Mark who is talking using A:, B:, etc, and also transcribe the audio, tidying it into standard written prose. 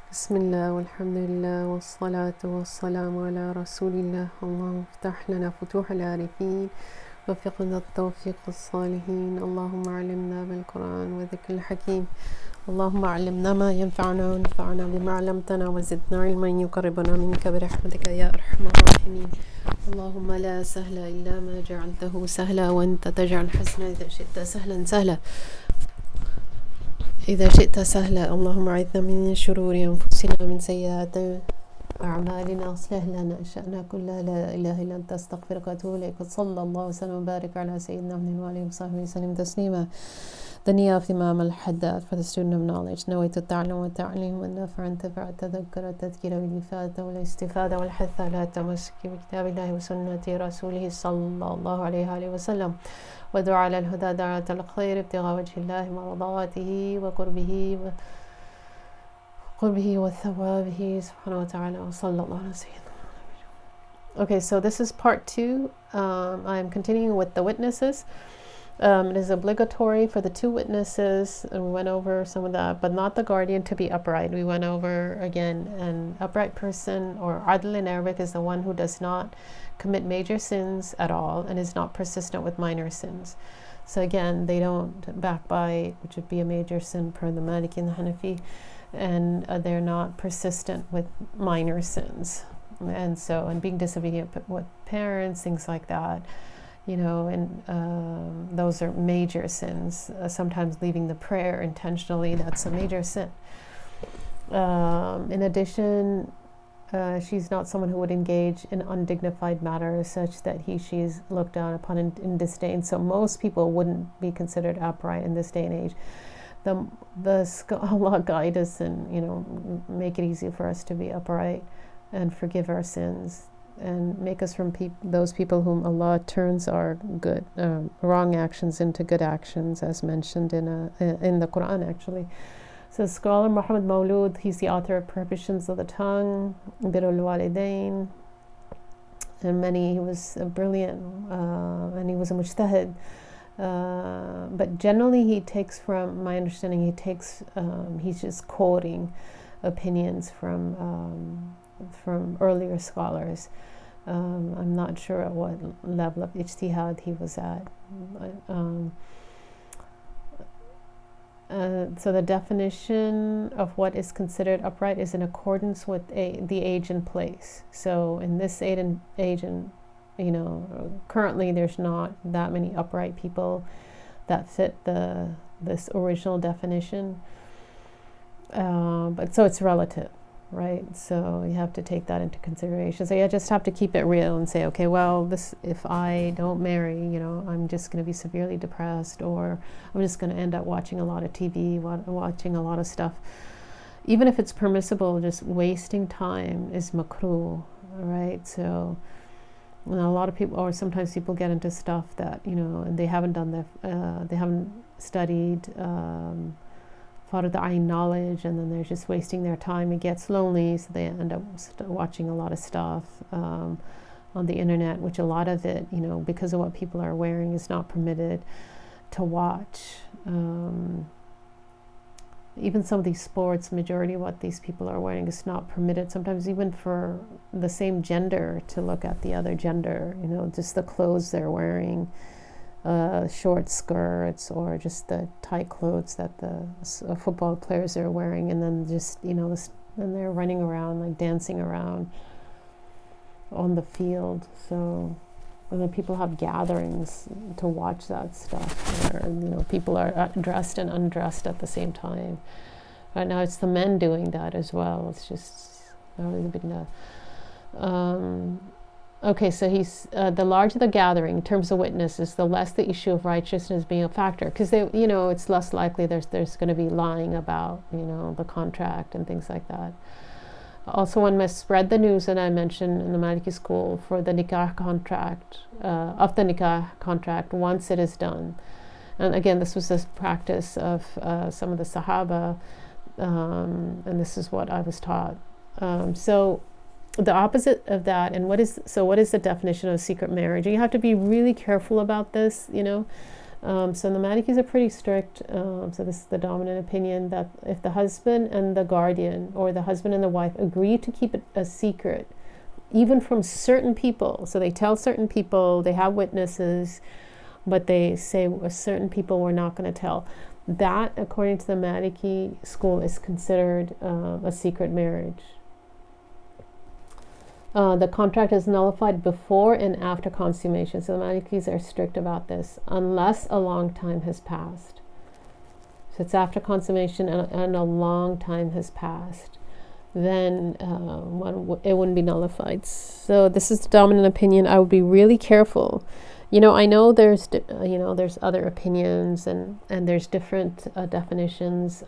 A: بسم الله والحمد لله والصلاة والسلام على رسول الله. اللهم افتح لنا فتوح العارفين وفقنا التوفيق الصالحين. اللهم علمنا بالقرآن وذكر الحكيم. اللهم علمنا ما ينفعنا وانفعنا بما علمتنا وزدنا علما يقربنا منك برحمتك يا أرحم الراحمين. اللهم لا سهل إلا ما جعلته سهلا وأنت تجعل الحزن إذا شئت سهلا سهلا إذا شئت سهلا. اللهم أعذنا من شرور أنفسنا ومن سيئات أعمالنا. أصلح لنا شأننا كله. لا إله إلا أنت أستغفرك وأتوب إليك. صلى الله وسلم وبارك على سيدنا محمد وآله وصحبه وسلم تسليما. The Niyyah of Imam al-Haddad for the student of knowledge. نويت التعلم والتعليم والنفع انتفع التذكر التذكير بالإفادة والاستفادة والحث على التمسك بكتاب الله وسنة رسوله صلى الله عليه وآله وسلم ودعا على الهدى دعاة الخير ابتغاء وجه الله مرضاته وقربه وثوابه سبحانه وتعالى وصلى الله على سيدنا. Okay, so this is part 2. I'm continuing with the witnesses. It is obligatory for the 2 witnesses, and we went over some of that, but not the guardian to be upright. We went over again, an upright person, or adl in Arabic, is the one who does not commit major sins at all and is not persistent with minor sins. So again, they don't backbite, which would be a major sin per the Maliki and the Hanafi, and they're not persistent with minor sins. And being disobedient with parents, things like that, and those are major sins. Sometimes leaving the prayer intentionally, that's a major sin. In addition, she's not someone who would engage in undignified matters such that she's looked down upon in disdain. So most people wouldn't be considered upright in this day and age. Allah guide us and make it easy for us to be upright and forgive our sins and make us from those people whom Allah turns our good wrong actions into good actions, as mentioned in the Quran actually. So scholar Muhammad Maulud, he's the author of Prohibitions of the Tongue, Birrul Walidain, and he was brilliant, and he was a mujtahid. But generally he takes, from my understanding, he's just quoting opinions from earlier scholars. I'm not sure at what level of ijtihad he was at. So the definition of what is considered upright is in accordance with the age and place. So in this age and currently there's not that many upright people that fit this original definition. But so it's relative, right? So you have to take that into consideration. So you just have to keep it real and say, okay, well, if I don't marry, I'm just going to be severely depressed, or I'm just going to end up watching a lot of TV, watching a lot of stuff. Even if it's permissible, just wasting time is makruh, right? So a lot of people, or sometimes people get into stuff that, and they haven't done they haven't studied Fard Ayn knowledge, and then they're just wasting their time. It gets lonely, so they end up watching a lot of stuff on the internet, which a lot of it, because of what people are wearing, is not permitted to watch. Even some of these sports, majority of what these people are wearing is not permitted. Sometimes even for the same gender to look at the other gender, just the clothes they're wearing. Short skirts, or just the tight clothes that the football players are wearing, and then just and they're running around, like dancing around on the field. So and then people have gatherings to watch that stuff, where people are dressed and undressed at the same time. Right now it's the men doing that as well. It's just not really been okay, so he's the larger the gathering in terms of witnesses, the less the issue of righteousness being a factor, because it's less likely there's going to be lying about the contract and things like that. Also, one must spread the news that I mentioned in the Maliki school for the nikah contract of the nikah contract once it is done. And again, this was the practice of some of the Sahaba, and this is what I was taught. So the opposite of that, and what is the definition of secret marriage? And you have to be really careful about this, So the Malikis are pretty strict. So this is the dominant opinion, that if the husband and the guardian, or the husband and the wife, agree to keep it a secret, even from certain people, so they tell certain people, they have witnesses, but they say certain people we're not going to tell, that, according to the Maliki school, is considered a secret marriage. The contract is nullified before and after consummation. So the Malikis are strict about this, unless a long time has passed. So it's after consummation and a long time has passed, then it wouldn't be nullified. So this is the dominant opinion. I would be really careful. I know there's other opinions, and there's different definitions